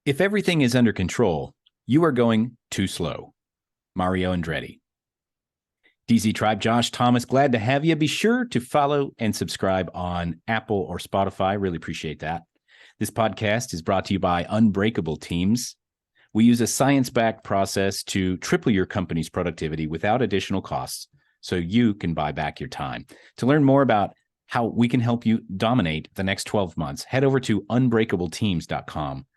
If everything is under control, you are going too slow. Mario Andretti. DZ Tribe, Josh Thomas, glad to have you. Be sure to follow and subscribe on Apple or Spotify. Really appreciate that. This podcast is brought to you by Unbreakable Teams. We use a science-backed process to triple your company's productivity without additional costs so you can buy back your time. To learn more about how we can help you dominate the next 12 months, head over to unbreakableteams.com.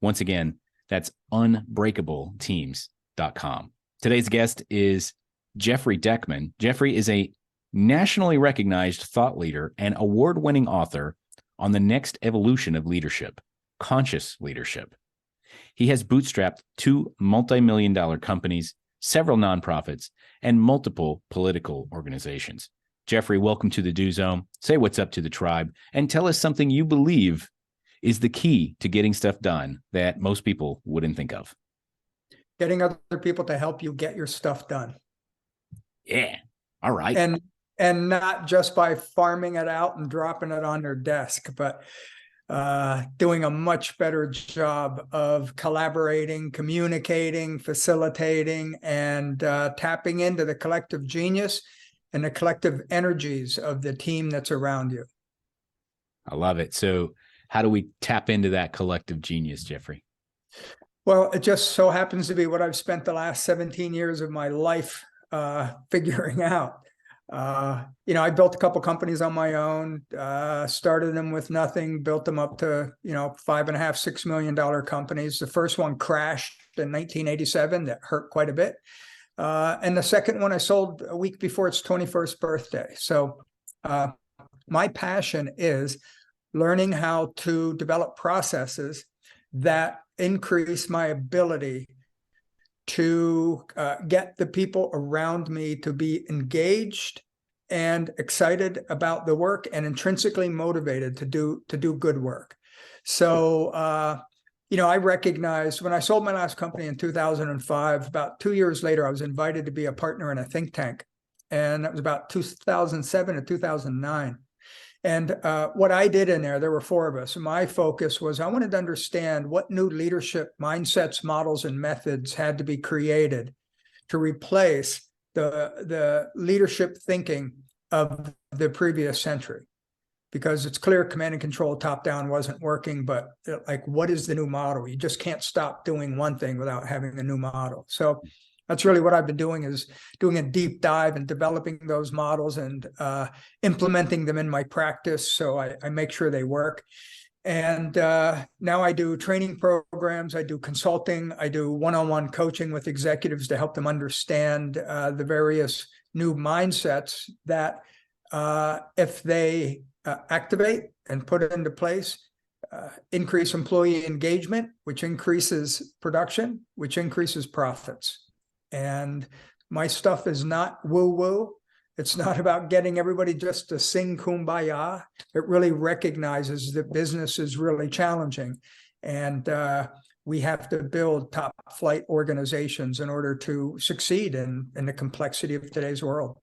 Once again, that's unbreakableteams.com. Today's guest is Jeffrey Deckman. Jeffrey is a nationally recognized thought leader and award-winning author on the next evolution of leadership, conscious leadership. He has bootstrapped 2 multi-million-dollar companies, several nonprofits, and multiple political organizations. Jeffrey, welcome to the Do Zone. Say what's up to the tribe and tell us something you believe is the key to getting stuff done that most people wouldn't think of. Getting other people to help you get your stuff done. Yeah. All right. And not just by farming it out and dropping it on their desk, but doing a much better job of collaborating, communicating, facilitating, and tapping into the collective genius and the collective energies of the team that's around you. I love it. So how do we tap into that collective genius, Jeffrey? Well, it just so happens to be what I've spent the last 17 years of my life figuring out. I built a couple companies on my own, started them with nothing, built them up to, $5.5, $6 million companies. The first one crashed in 1987. That hurt quite a bit. And the second one I sold a week before its 21st birthday. So my passion is learning how to develop processes that increase my ability to get the people around me to be engaged and excited about the work and intrinsically motivated to do good work. So, I recognized when I sold my last company in 2005, about 2 years later, I was invited to be a partner in a think tank. And that was about 2007 to 2009. And what I did in there were 4 of us. My focus was I wanted to understand what new leadership mindsets, models, and methods had to be created to replace the leadership thinking of the previous century. Because it's clear command and control top-down wasn't working, but what is the new model? You just can't stop doing one thing without having a new model. So that's really what I've been doing, is doing a deep dive and developing those models and implementing them in my practice. So I make sure they work. And now I do training programs, I do consulting, I do one-on-one coaching with executives to help them understand the various new mindsets that if they activate and put it into place, increase employee engagement, which increases production, which increases profits. And my stuff is not woo-woo. It's not about getting everybody just to sing kumbaya. It really recognizes that business is really challenging. And we have to build top flight organizations in order to succeed in the complexity of today's world.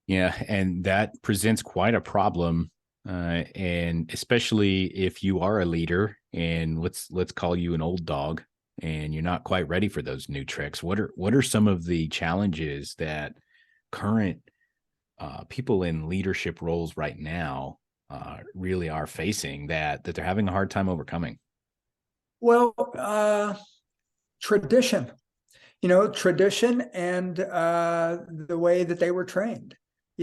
Yeah, and that presents quite a problem. And especially if you are a leader and let's call you an old dog, and you're not quite ready for those new tricks. What are some of the challenges that current people in leadership roles right now really are facing that they're having a hard time overcoming? Well, tradition, tradition and the way that they were trained.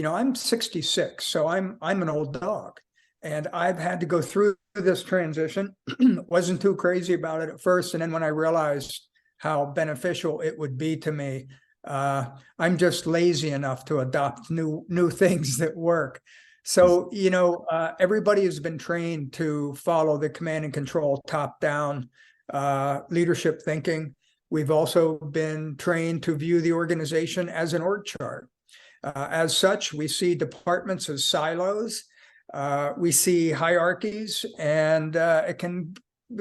I'm 66, so I'm an old dog. And I've had to go through this transition. Wasn't too crazy about it at first. And then when I realized how beneficial it would be to me, I'm just lazy enough to adopt new things that work. So, everybody has been trained to follow the command and control top-down leadership thinking. We've also been trained to view the organization as an org chart. As such, we see departments as silos. We see hierarchies, and it can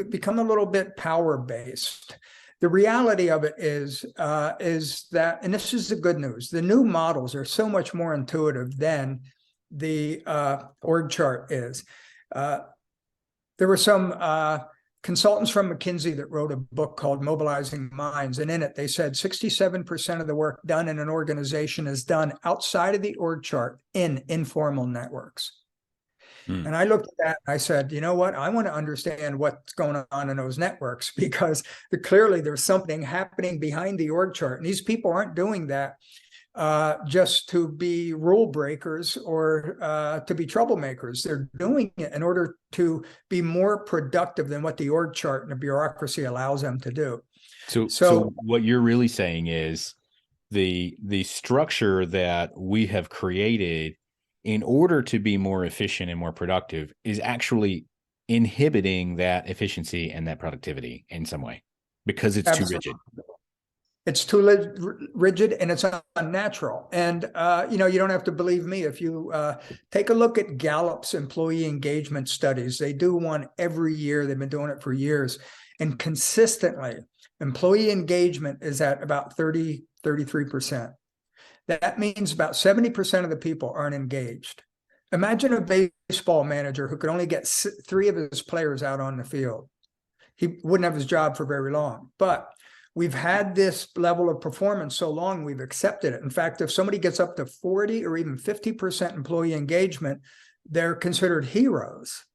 become a little bit power-based. The reality of it is that, and this is the good news, the new models are so much more intuitive than the org chart is. There were some consultants from McKinsey that wrote a book called Mobilizing Minds. And in it, they said 67% of the work done in an organization is done outside of the org chart in informal networks. And I looked at that and I said, you know what? I want to understand what's going on in those networks, because clearly there's something happening behind the org chart. And these people aren't doing that just to be rule breakers or to be troublemakers. They're doing it in order to be more productive than what the org chart and the bureaucracy allows them to do. So what you're really saying is the structure that we have created in order to be more efficient and more productive is actually inhibiting that efficiency and that productivity in some way because it's too rigid. It's too rigid and it's unnatural. And, you don't have to believe me. If you take a look at Gallup's employee engagement studies, they do one every year. They've been doing it for years. And consistently, employee engagement is at about 33%. That means about 70% of the people aren't engaged. Imagine a baseball manager who could only get 3 of his players out on the field. He wouldn't have his job for very long. But we've had this level of performance so long, we've accepted it. In fact, if somebody gets up to 40 or even 50% employee engagement, they're considered heroes.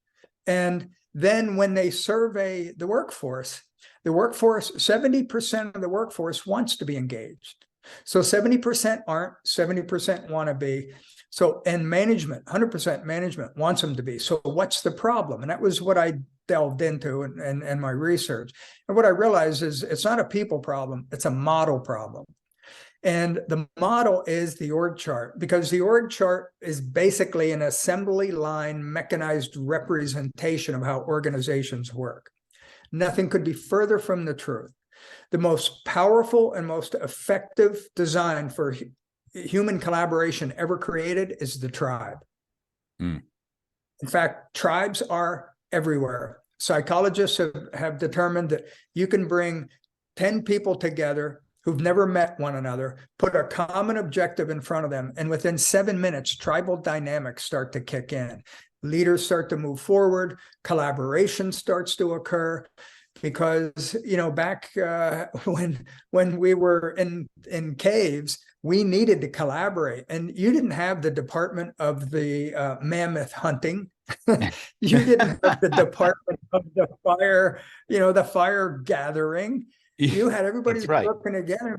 And then when they survey the workforce, 70% of the workforce wants to be engaged. So 70% aren't, 70% want to be. So, and management, 100% management wants them to be. So what's the problem? And that was what I delved into in my research. And what I realized is it's not a people problem, it's a model problem. And the model is the org chart, because the org chart is basically an assembly line mechanized representation of how organizations work. Nothing could be further from the truth. The most powerful and most effective design for human collaboration ever created is the tribe. In fact, tribes are everywhere. Psychologists have determined that you can bring 10 people together who've never met one another, put a common objective in front of them, and within 7 minutes, tribal dynamics start to kick in. Leaders start to move forward, collaboration starts to occur. Because back when we were in caves, we needed to collaborate, and you didn't have the department of the mammoth hunting. You didn't have the department of the fire, the fire gathering. You had everybody working together.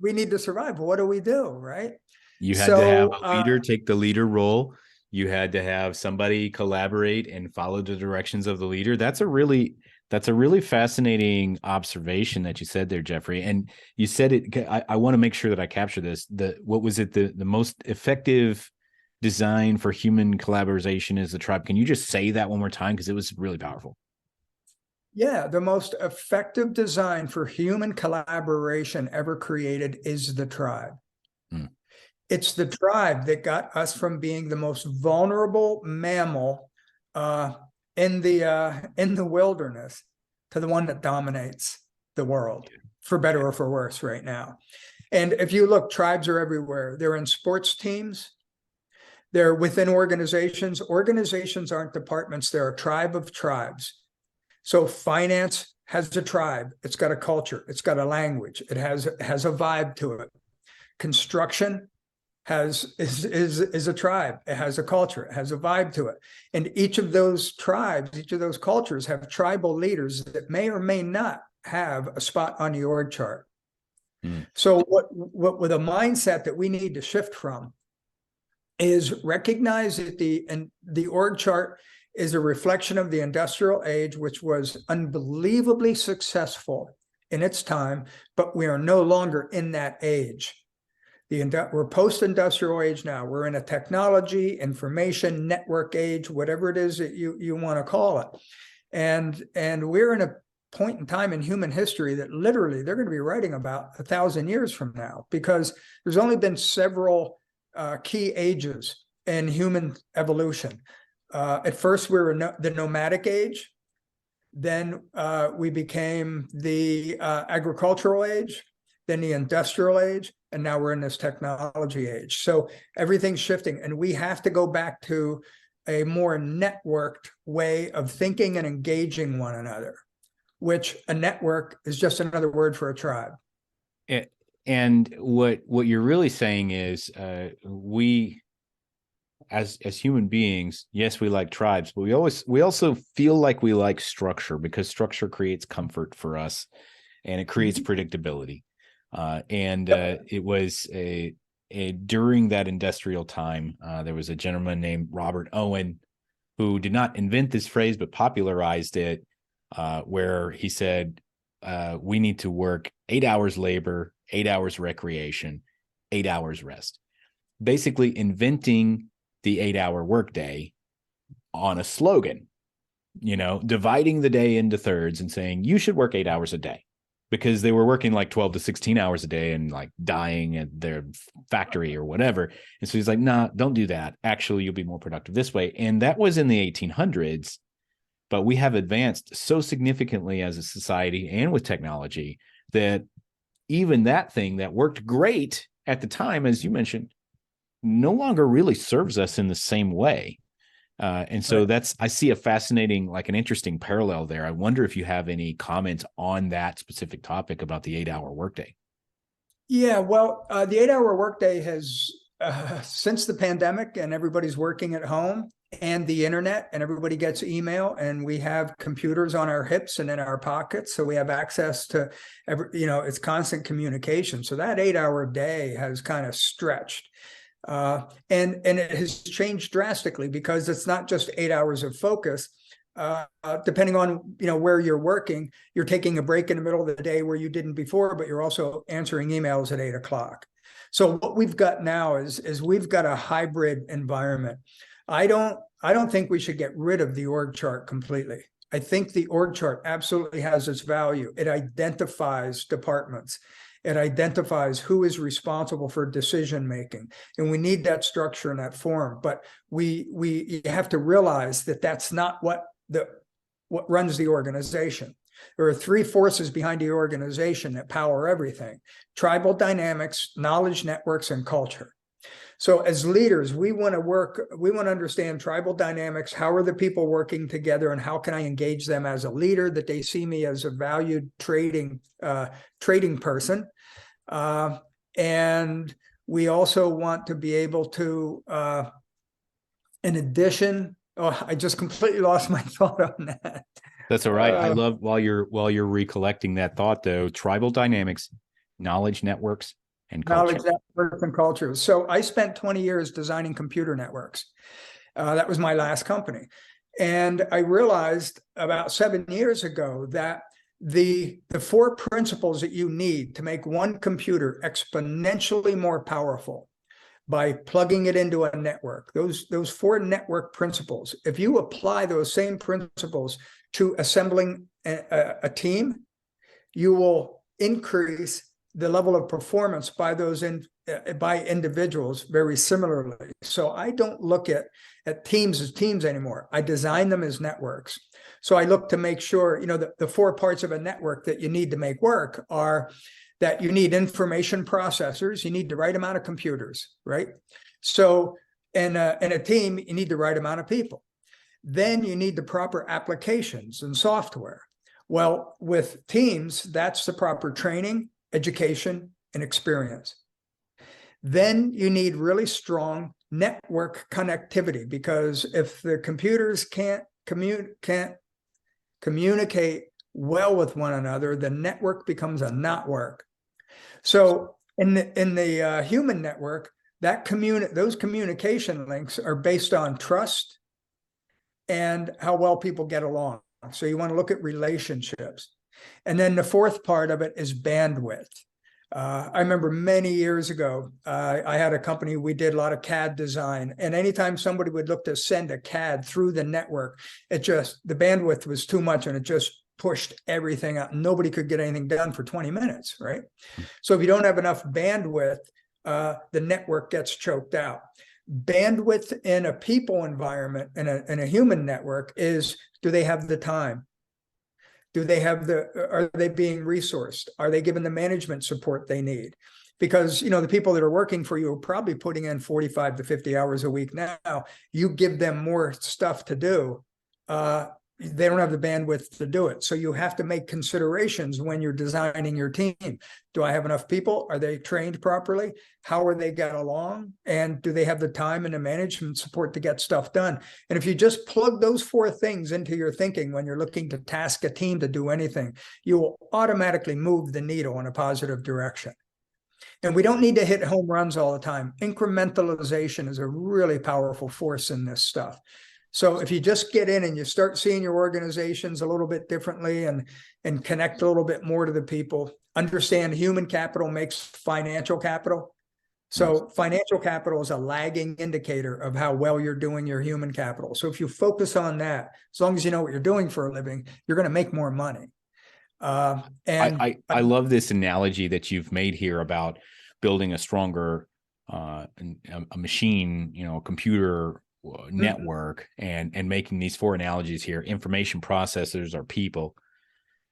We need to survive. What do we do, right? You had to have a leader take the leader role. You had to have somebody collaborate and follow the directions of the leader. That's a really fascinating observation that you said there, Jeffrey. And you said it, I want to make sure that I capture this. What was it? The most effective design for human collaboration is the tribe. Can you just say that one more time? Because it was really powerful. Yeah, the most effective design for human collaboration ever created is the tribe. It's the tribe that got us from being the most vulnerable mammal in the wilderness to the one that dominates the world, for better or for worse right now. And if you look, tribes are everywhere. They're in sports teams. They're within organizations. Organizations aren't departments. They're a tribe of tribes. So finance has a tribe. It's got a culture. It's got a language. It has a vibe to it. Construction is a tribe. It has a culture. It has a vibe to it. And each of those tribes, each of those cultures have tribal leaders that may or may not have a spot on the org chart. So what with a mindset that we need to shift from is recognize that the org chart is a reflection of the industrial age, which was unbelievably successful in its time, but we are no longer in that age. We're post-industrial age now. We're in a technology, information, network age, whatever it is that you want to call it. And we're in a point in time in human history that literally they're going to be writing about 1,000 years from now, because there's only been several key ages in human evolution. At first, we were the nomadic age. Then we became the agricultural age, then the industrial age, and now we're in this technology age. So everything's shifting, and we have to go back to a more networked way of thinking and engaging one another. which a network is just another word for a tribe. And what you're really saying is we as human beings, yes, we like tribes, but we also feel like we like structure, because structure creates comfort for us and it creates predictability. It was during that industrial time, there was a gentleman named Robert Owen who did not invent this phrase but popularized it, where he said, we need to work 8 hours labor, 8 hours recreation, 8 hours rest. Basically inventing the 8-hour workday on a slogan, dividing the day into thirds and saying you should work 8 hours a day, because they were working like 12 to 16 hours a day and like dying at their factory or whatever. And so he's like, nah, don't do that. Actually, you'll be more productive this way. And that was in the 1800s. But we have advanced so significantly as a society and with technology that even that thing that worked great at the time, as you mentioned, no longer really serves us in the same way. And so I see a fascinating, like an interesting parallel there. I wonder if you have any comments on that specific topic about the 8-hour workday. Yeah, well, the 8-hour workday has, since the pandemic and everybody's working at home and the internet and everybody gets email and we have computers on our hips and in our pockets. So we have access to, it's constant communication. So that 8-hour day has kind of stretched. And it has changed drastically, because it's not just 8 hours of focus. Depending on where you're working, you're taking a break in the middle of the day where you didn't before, but you're also answering emails at 8 o'clock. So what we've got now is we've got a hybrid environment. I don't think we should get rid of the org chart completely. I think the org chart absolutely has its value. It identifies departments. It identifies who is responsible for decision making, and we need that structure in that form. But we have to realize that that's not what runs the organization. There are three forces behind the organization that power everything: tribal dynamics, knowledge networks, and culture. So as leaders, we want to understand tribal dynamics. How are the people working together, and how can I engage them as a leader, that they see me as a valued trading person? And we also want to be able to, in addition, I just completely lost my thought on that. That's all right. I love, while you're recollecting that thought though, tribal dynamics, knowledge networks, and culture. Knowledge networks and culture. So I spent 20 years designing computer networks. That was my last company. And I realized about 7 years ago that the four principles that you need to make one computer exponentially more powerful by plugging it into a network, those four network principles, if you apply those same principles to assembling a team, you will increase the level of performance by by individuals very similarly. So I don't look at teams as teams anymore. I design them as networks. So I look to make sure, the 4 parts of a network that you need to make work are that you need information processors, you need the right amount of computers, right? So in a team, you need the right amount of people. Then you need the proper applications and software. Well, with teams, that's the proper training, education, and experience. Then you need really strong network connectivity, because if the computers can't communicate well with one another, the network becomes a not work. So in the human network, those communication links are based on trust and how well people get along. So you want to look at relationships. And then the fourth part of it is bandwidth. I remember many years ago, I had a company, we did a lot of CAD design, and anytime somebody would look to send a CAD through the network, the bandwidth was too much, and it just pushed everything out. Nobody could get anything done for 20 minutes, right? So if you don't have enough bandwidth, the network gets choked out. Bandwidth in a people environment, in a human network, is, do they have the time? Are they being resourced? Are they given the management support they need? Because, the people that are working for you are probably putting in 45 to 50 hours a week now. You give them more stuff to do, they don't have the bandwidth to do it. So you have to make considerations when you're designing your team. Do I have enough people? Are they trained properly? How are they get along? And do they have the time and the management support to get stuff done? And if you just plug those 4 things into your thinking when you're looking to task a team to do anything, you will automatically move the needle in a positive direction. And we don't need to hit home runs all the time. Incrementalization is a really powerful force in this stuff. So if you just get in and you start seeing your organizations a little bit differently and connect a little bit more to the people, understand human capital makes financial capital. So financial capital is a lagging indicator of how well you're doing your human capital. So if you focus on that, as long as you know what you're doing for a living, you're going to make more money. I love this analogy that you've made here about building a stronger a machine, a computer network, and making these 4 analogies here. Information processors are people,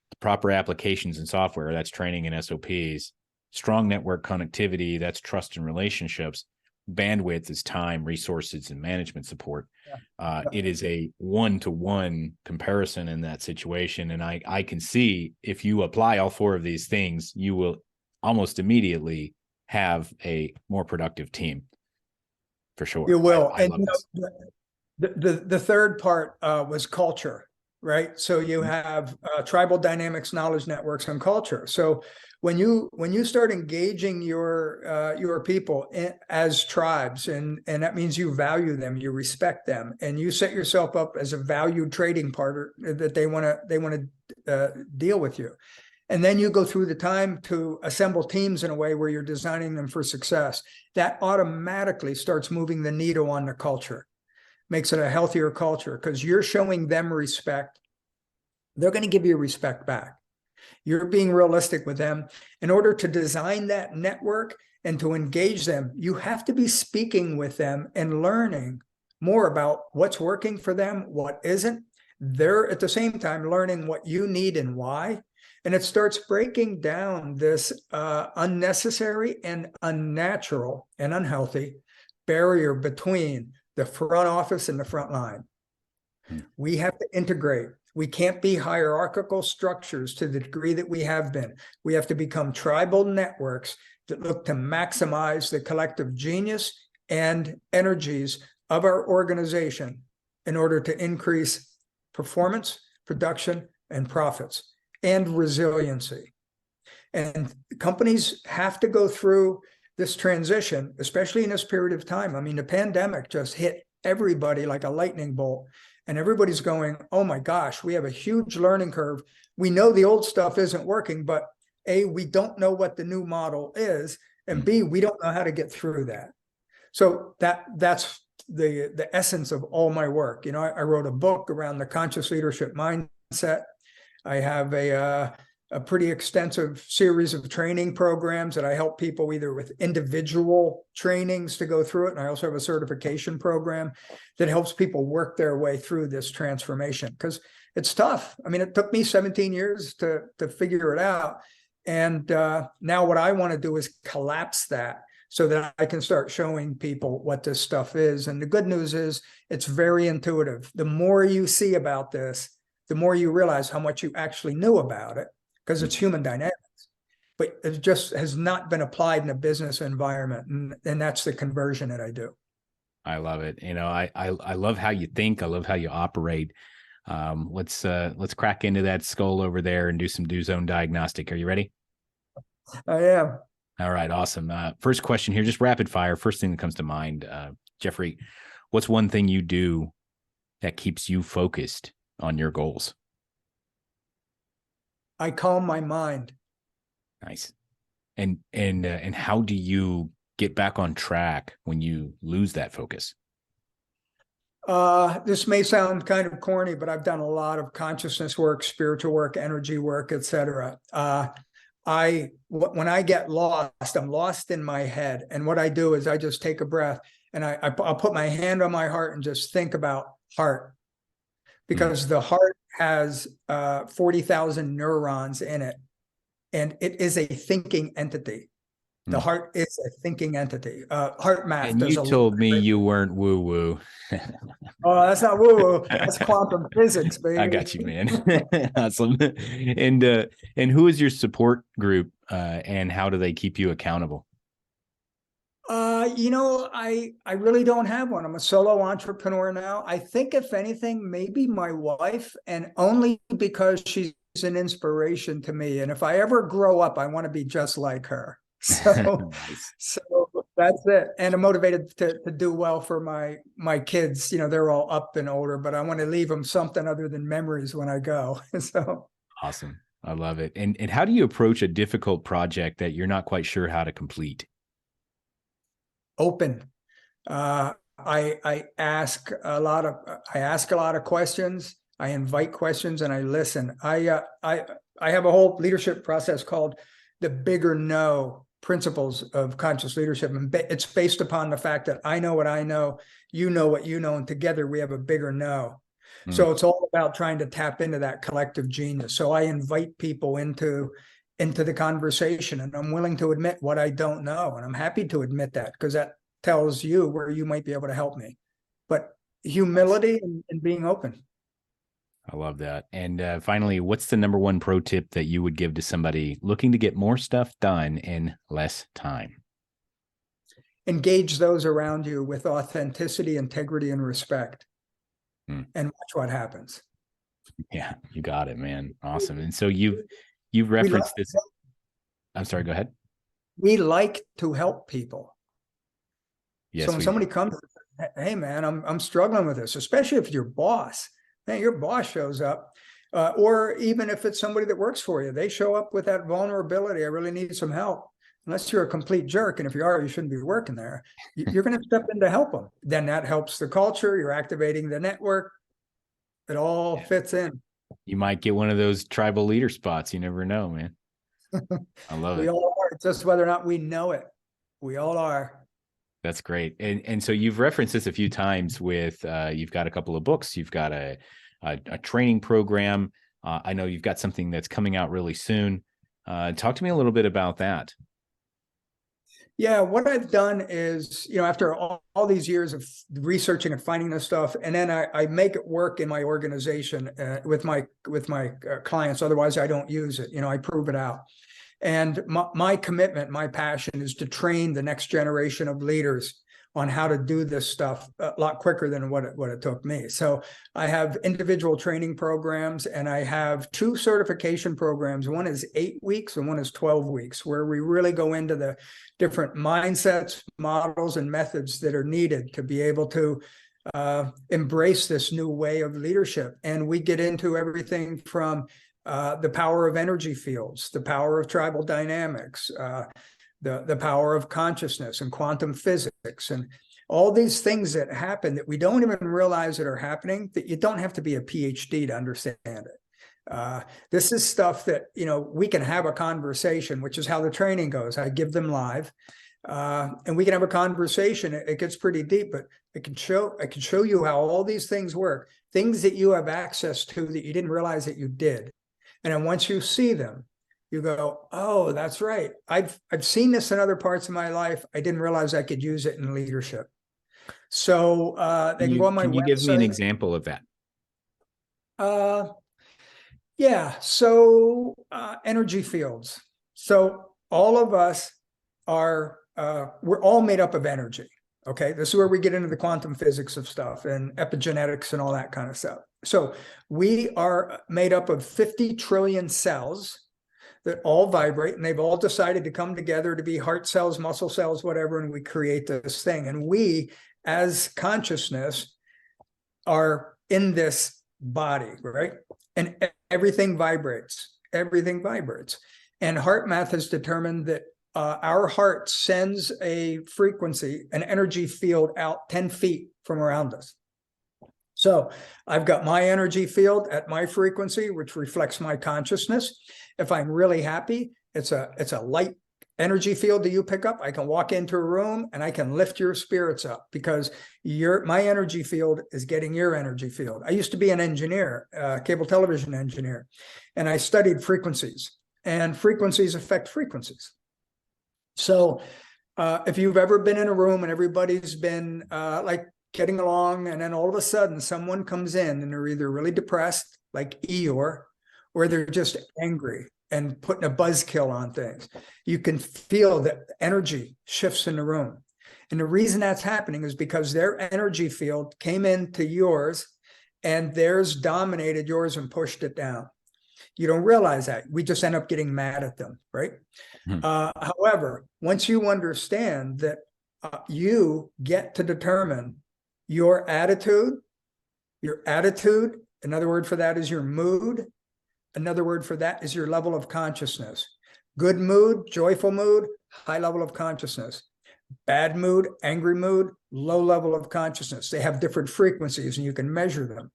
the proper applications and software, that's training and SOPs, strong network connectivity, that's trust and relationships, bandwidth is time, resources, and management support. It is a one-to-one comparison in that situation. And I can see if you apply all 4 of these things, you will almost immediately have a more productive team. For sure. You will. I love this. The third part was culture, right? So you have tribal dynamics, knowledge networks, and culture. So when you start engaging your people as tribes, and that means you value them, you respect them, and you set yourself up as a valued trading partner that they want to deal with you. And then you go through the time to assemble teams in a way where you're designing them for success. That automatically starts moving the needle on the culture, makes it a healthier culture because you're showing them respect. They're going to give you respect back. You're being realistic with them. In order to design that network and to engage them, you have to be speaking with them and learning more about what's working for them, what isn't. They're at the same time learning what you need and why. And it starts breaking down this unnecessary and unnatural and unhealthy barrier between the front office and the front line. We have to integrate. We can't be hierarchical structures to the degree that we have been. We have to become tribal networks that look to maximize the collective genius and energies of our organization in order to increase performance, production, and profits, and resiliency. And companies have to go through this transition, especially in this period of time. I mean, the pandemic just hit everybody like a lightning bolt, and everybody's going, oh my gosh, we have a huge learning curve. We know the old stuff isn't working, but A, we don't know what the new model is, and B, we don't know how to get through that. So that's the essence of all my work. I wrote a book around the conscious leadership mindset. I have a pretty extensive series of training programs that I help people either with individual trainings to go through it. And I also have a certification program that helps people work their way through this transformation because it's tough. I mean, it took me 17 years to figure it out. And now what I want to do is collapse that so that I can start showing people what this stuff is. And the good news is it's very intuitive. The more you see about this, the more you realize how much you actually knew about it, because it's human dynamics, but it just has not been applied in a business environment. And that's the conversion that I do. I love it. I love how you think. I love how you operate. Let's crack into that skull over there and do some zone diagnostic. Are you ready? I am. All right. Awesome. First question here, just rapid fire. First thing that comes to mind, Jeffrey, what's one thing you do that keeps you focused on your goals? I calm my mind. Nice. And how do you get back on track when you lose that focus? This may sound kind of corny, but I've done a lot of consciousness work, spiritual work, energy work, etc. When I get lost, I'm lost in my head. And what I do is I just take a breath and I'll put my hand on my heart and just think about heart, because the heart has 40,000 neurons in it, and it is a thinking entity. The Mm. heart is a thinking entity. Heart math And does you a lot. told me you weren't woo woo. Oh, that's not woo-woo. That's quantum physics, I baby. got you, man. Awesome. And who is your support group, and how do they keep you accountable? I really don't have one. I'm a solo entrepreneur now. I think if anything, maybe my wife, and only because she's an inspiration to me. And if I ever grow up, I want to be just like her. So, Nice. so that's it. And I'm motivated to do well for my kids. They're all up and older, but I want to leave them something other than memories when I go. So Awesome. I love it. And how do you approach a difficult project that you're not quite sure how to complete? open. I ask a lot of questions. I invite questions and I listen. I have a whole leadership process called the bigger no principles of conscious leadership, and it's based upon the fact that I know what I know what you know, and together we have a bigger no. Mm, So it's all about trying to tap into that collective genius. So I invite people into the conversation, and I'm willing to admit what I don't know, and I'm happy to admit that because that tells you where you might be able to help me. But nice. humility and being open. I love that. And finally, what's the number one pro tip that you would give to somebody looking to get more stuff done in less time? Engage those around you with authenticity, integrity, and respect, Mm, and watch what happens. yeah, you got it, man. Awesome. And so you've We like, referenced this. I'm sorry, go ahead. we like to help people. So Yes, when we do. somebody comes, hey man, I'm struggling with this, especially if your boss, man, your boss shows up, or even if it's somebody that works for you, they show up with that vulnerability. I really need some help. Unless you're a complete jerk, and if you are, you shouldn't be working there. You're going to step in to help them. Then that helps the culture. You're activating the network. It all Yeah. fits in. You might get one of those tribal leader spots. You never know, man. I love We it. all are. It's just whether or not we know it. We all are. That's great. And so you've referenced this a few times with you've got a couple of books, you've got a training program. I know you've got something that's coming out really soon. Talk to me a little bit about that. Yeah, what I've done is, after all these years of researching and finding this stuff, and then I make it work in my organization with my clients. Otherwise, I don't use it. I prove it out. And my commitment, my passion is to train the next generation of leaders on how to do this stuff a lot quicker than what it took me. So I have individual training programs, and I have 2 certification programs. One is 8 weeks and one is 12 weeks, where we really go into the different mindsets, models, and methods that are needed to be able to embrace this new way of leadership. And we get into everything from the power of energy fields, the power of tribal dynamics, the power of consciousness and quantum physics, and all these things that happen that we don't even realize that are happening, that you don't have to be a PhD to understand it. This is stuff that, we can have a conversation, which is how the training goes. I give them live, and we can have a conversation. It gets pretty deep, but I can show you how all these things work, things that you have access to that you didn't realize that you did. And then once you see them, you go, oh, that's right. I've seen this in other parts of my life. I didn't realize I could use it in leadership. So they can go on my Can you give me an website. example of that? Uh, yeah. So energy fields. So all of us we're all made up of energy. Okay. This is where we get into the quantum physics of stuff and epigenetics and all that kind of stuff. So we are made up of 50 trillion cells that all vibrate, and they've all decided to come together to be heart cells, muscle cells, whatever, and we create this thing. And we, as consciousness, are in this body, right? And everything vibrates. Everything vibrates. And heart math has determined that our heart sends a frequency, an energy field out 10 feet from around us. So I've got my energy field at my frequency, which reflects my consciousness. If I'm really happy, it's a light energy field that you pick up. I can walk into a room and I can lift your spirits up because my energy field is getting your energy field. I used to be an engineer, cable television engineer, and I studied frequencies, and frequencies affect frequencies. So if you've ever been in a room and everybody's been like getting along, and then all of a sudden someone comes in and they're either really depressed, like Eeyore, or they're just angry and putting a buzzkill on things, you can feel that energy shifts in the room. And the reason that's happening is because their energy field came into yours and theirs dominated yours and pushed it down. You don't realize that. We just end up getting mad at them, right? However, once you understand that you get to determine your attitude, another word for that is your mood. Another word for that is your level of consciousness. Good mood, joyful mood, high level of consciousness. Bad mood, angry mood, low level of consciousness. They have different frequencies and you can measure them.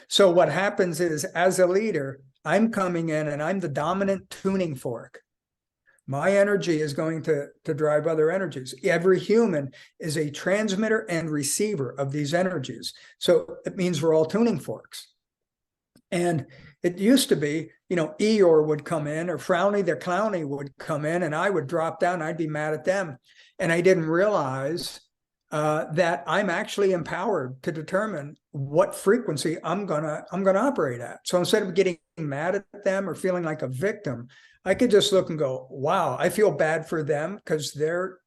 So what happens is, as a leader, I'm coming in and I'm the dominant tuning fork. My energy is going to drive other energies. Every human is a transmitter and receiver of these energies. So it means we're all tuning forks. And it used to be, Eeyore would come in, or Frowny the Clowny would come in, and I would drop down. I'd be mad at them. And I didn't realize that I'm actually empowered to determine what frequency I'm gonna operate at. So instead of getting mad at them or feeling like a victim, I could just look and go, wow, I feel bad for them because they're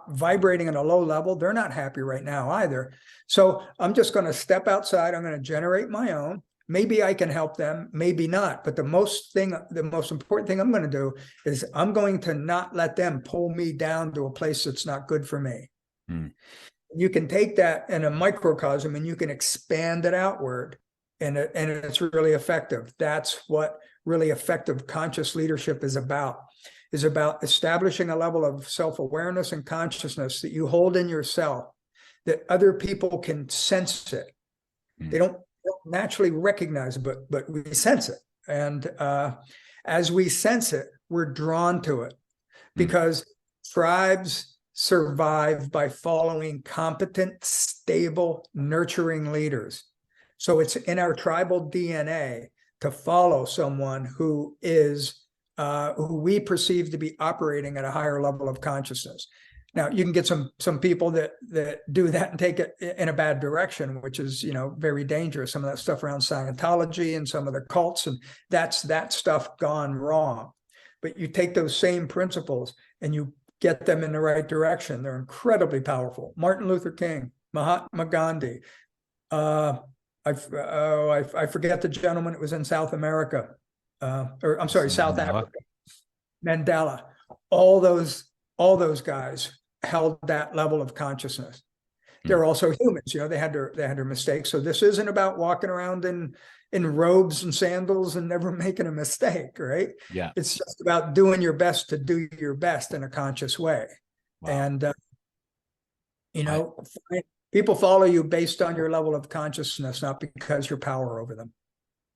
vibrating at a low level. They're not happy right now either. So I'm just going to step outside. I'm going to generate my own. Maybe I can help them, maybe not. But the most important thing I'm going to do is I'm going to not let them pull me down to a place that's not good for me. You can take that in a microcosm and you can expand it outward, and it's really effective. That's what really effective conscious leadership is about establishing a level of self-awareness and consciousness that you hold in yourself, that other people can sense it. They don't naturally recognize it, but we sense it. And as we sense it, we're drawn to it, because tribes survive by following competent, stable, nurturing leaders. So it's in our tribal DNA to follow someone who is who we perceive to be operating at a higher level of consciousness. Now, you can get some people that do that and take it in a bad direction, which is, very dangerous. Some of that stuff around Scientology and some of the cults, and that's that stuff gone wrong. But you take those same principles and you get them in the right direction. They're incredibly powerful. Martin Luther King, Mahatma Gandhi. I forget the gentleman that was in South America, or I'm sorry, South Africa. Mandela. All those guys held that level of consciousness. They're also humans, they had their mistakes. So this isn't about walking around in robes and sandals and never making a mistake, right? Yeah. It's just about doing your best to do your best in a conscious way. Wow. And people follow you based on your level of consciousness, not because you're power over them.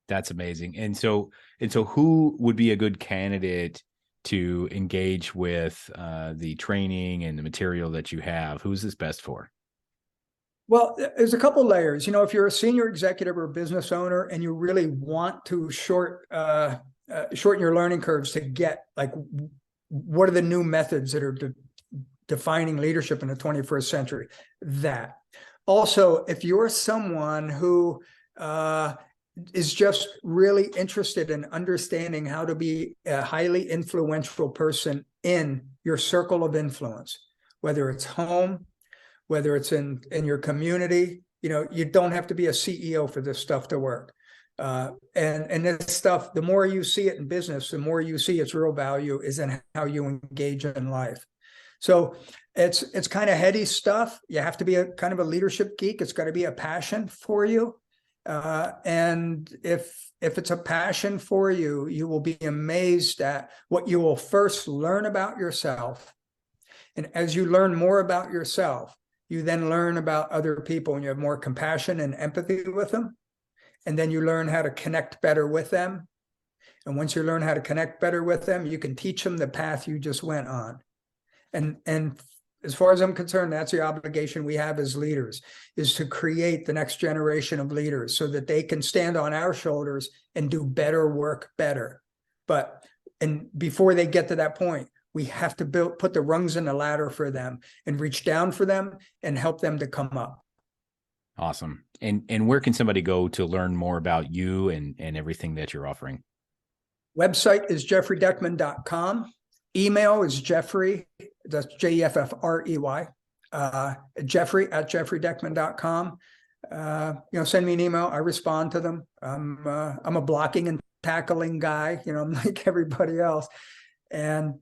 That's amazing. And so who would be a good candidate to engage with the training and the material that you have? Who's this best for? Well, there's a couple layers. If you're a senior executive or a business owner and you really want to shorten your learning curves to get, like, what are the new methods that are defining leadership in the 21st century? That. Also, if you're someone who is just really interested in understanding how to be a highly influential person in your circle of influence, whether it's home, whether it's in your community, you don't have to be a CEO for this stuff to work. And this stuff, the more you see it in business, the more you see its real value is in how you engage in life. So it's kind of heady stuff. You have to be a kind of a leadership geek. It's got to be a passion for you. And if it's a passion for you, you will be amazed at what you will first learn about yourself. And as you learn more about yourself, you then learn about other people and you have more compassion and empathy with them. And then you learn how to connect better with them. And once you learn how to connect better with them, you can teach them the path you just went on. And as far as I'm concerned, that's the obligation we have as leaders, is to create the next generation of leaders so that they can stand on our shoulders and do better work better. And before they get to that point, We have to put the rungs in the ladder for them and reach down for them and help them to come up. Awesome. And where can somebody go to learn more about you and everything that you're offering? Website is jeffreydeckman.com. Email is Jeffrey, that's Jeffrey, Jeffrey@jeffreydeckman.com. Send me an email. I respond to them. I'm a blocking and tackling guy. I'm like everybody else. And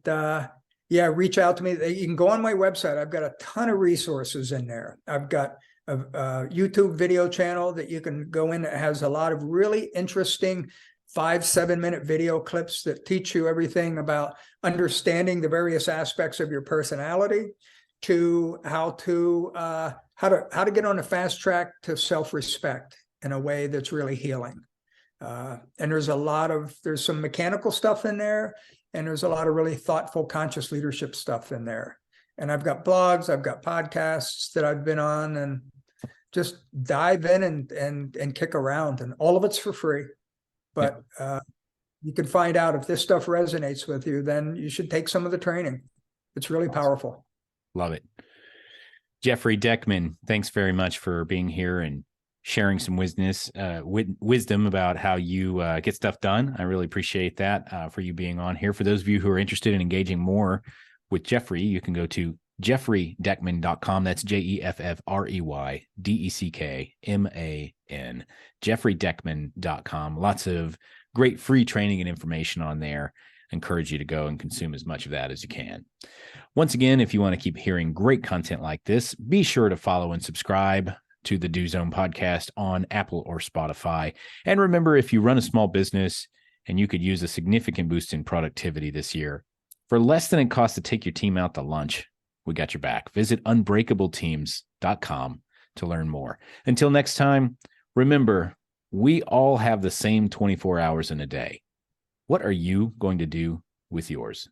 reach out to me. You can go on my website. I've got a ton of resources in there. I've got a YouTube video channel that you can go in that has a lot of really interesting 5-7 minute video clips that teach you everything about understanding the various aspects of your personality, to how to get on a fast track to self-respect in a way that's really healing. And there's some mechanical stuff in there, and there's a lot of really thoughtful, conscious leadership stuff in there. And I've got blogs, I've got podcasts that I've been on, and just dive in and kick around, and all of it's for free. But you can find out if this stuff resonates with you, then you should take some of the training. It's really powerful. Love it. Jeffrey Deckman, thanks very much for being here and sharing some wisdom about how you get stuff done. I really appreciate that for you being on here. For those of you who are interested in engaging more with Jeffrey, you can go to jeffreydeckman.com. That's JeffreyDeckman, jeffreydeckman.com. Lots of great free training and information on there. I encourage you to go and consume as much of that as you can. Once again, if you want to keep hearing great content like this, be sure to follow and subscribe to the Do Zone podcast on Apple or Spotify. And remember, if you run a small business and you could use a significant boost in productivity this year, for less than it costs to take your team out to lunch, we got your back. Visit unbreakableteams.com to learn more. Until next time, remember, we all have the same 24 hours in a day. What are you going to do with yours?